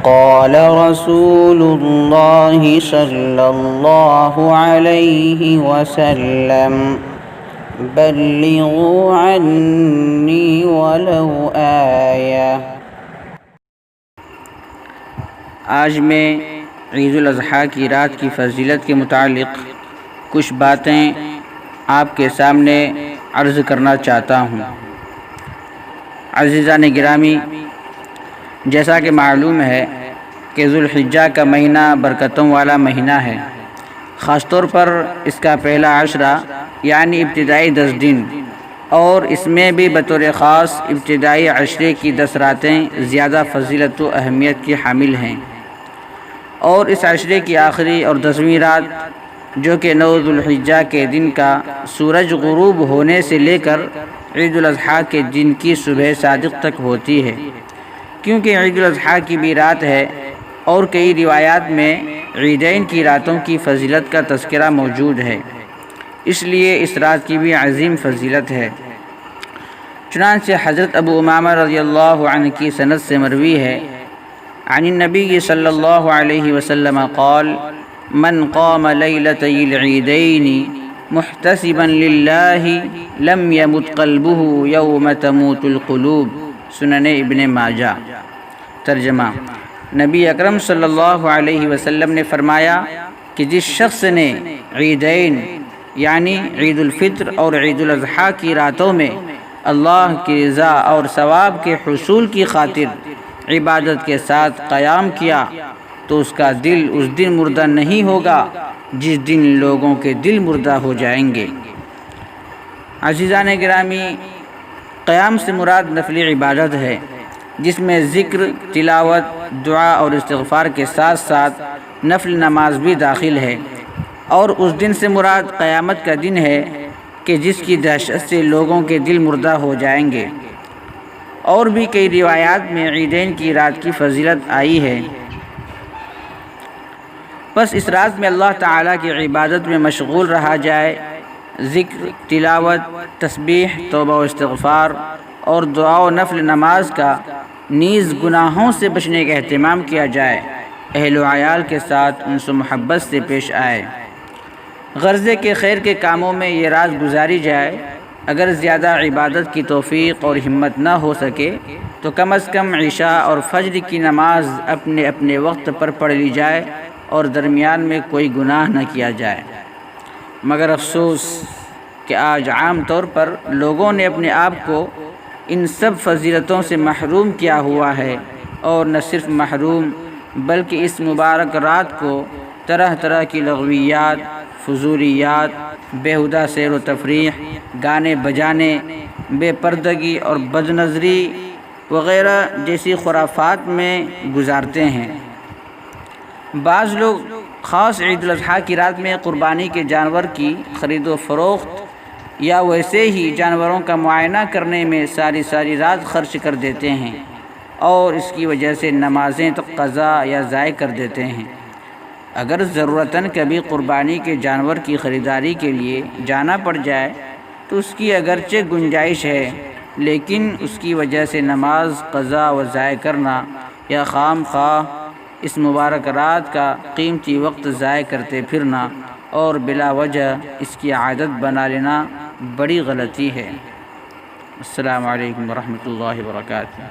قال رسول الله صلى الله عليه وسلم بلغوا عني ولو آية۔ آج میں عید الاضحیٰ کی رات کی فضیلت کے متعلق کچھ باتیں آپ کے سامنے عرض کرنا چاہتا ہوں۔ عزیزان گرامی، جیسا کہ معلوم ہے کہ ذوالحجہ کا مہینہ برکتوں والا مہینہ ہے، خاص طور پر اس کا پہلا عشرہ یعنی ابتدائی 10 دن، اور اس میں بھی بطور خاص ابتدائی عشرے کی 10 راتیں زیادہ فضیلت و اہمیت کی حامل ہیں، اور اس عشرے کی آخری اور 10ویں رات جو کہ 9 ذوالحجہ کے دن کا سورج غروب ہونے سے لے کر عید الاضحیٰ کے دن کی صبح صادق تک ہوتی ہے، کیونکہ عید الاضحیٰ کی بھی رات ہے، اور کئی روایات میں عیدین کی راتوں کی فضیلت کا تذکرہ موجود ہے، اس لیے اس رات کی بھی عظیم فضیلت ہے۔ چنانچہ حضرت ابو امامہ رضی اللہ عنہ کی سند سے مروی ہے، عن النبی صلی اللہ علیہ وسلم قال من قام لیلتی العیدین محتسبا للہ لم یمت قلبہ یوم تموت القلوب، سنن ابن ماجہ۔ ترجمہ: نبی اکرم صلی اللہ علیہ وسلم نے فرمایا کہ جس شخص نے عیدین یعنی عید الفطر اور عید الاضحیٰ کی راتوں میں اللہ کی رضا اور ثواب کے حصول کی خاطر عبادت کے ساتھ قیام کیا تو اس کا دل اس دن مردہ نہیں ہوگا جس دن لوگوں کے دل مردہ ہو جائیں گے۔ عزیزان گرامی، قیام سے مراد نفلی عبادت ہے، جس میں ذکر، تلاوت، دعا اور استغفار کے ساتھ ساتھ نفل نماز بھی داخل ہے، اور اس دن سے مراد قیامت کا دن ہے کہ جس کی دہشت سے لوگوں کے دل مردہ ہو جائیں گے۔ اور بھی کئی روایات میں عیدین کی رات کی فضیلت آئی ہے۔ بس اس رات میں اللہ تعالیٰ کی عبادت میں مشغول رہا جائے، ذکر، تلاوت، تسبیح، توبہ و استغفار اور دعا و نفل نماز کا، نیز گناہوں سے بچنے کا اہتمام کیا جائے، اہل و عیال کے ساتھ انس و محبت سے پیش آئے، غرضے کے خیر کے کاموں میں یہ رات گزاری جائے۔ اگر زیادہ عبادت کی توفیق اور ہمت نہ ہو سکے تو کم از کم عشاء اور فجر کی نماز اپنے اپنے وقت پر پڑھ لی جائے اور درمیان میں کوئی گناہ نہ کیا جائے۔ مگر افسوس کہ آج عام طور پر لوگوں نے اپنے آپ کو ان سب فضیلتوں سے محروم کیا ہوا ہے، اور نہ صرف محروم بلکہ اس مبارک رات کو طرح طرح کی لغویات، فضولیات، بیہودہ سیر و تفریح، گانے بجانے، بے پردگی اور بد نظری وغیرہ جیسی خرافات میں گزارتے ہیں۔ بعض لوگ خاص عید الاضحیٰ کی رات میں قربانی کے جانور کی خرید و فروخت یا ویسے ہی جانوروں کا معائنہ کرنے میں ساری رات خرچ کر دیتے ہیں، اور اس کی وجہ سے نمازیں قضا یا ضائع کر دیتے ہیں۔ اگر ضرورتاً کبھی قربانی کے جانور کی خریداری کے لیے جانا پڑ جائے تو اس کی اگرچہ گنجائش ہے، لیکن اس کی وجہ سے نماز قضا و ضائع کرنا یا خام خواہ اس مبارک رات کا قیمتی وقت ضائع کرتے پھرنا اور بلا وجہ اس کی عادت بنا لینا بڑی غلطی ہے۔ السلام علیکم ورحمۃ اللہ وبرکاتہ۔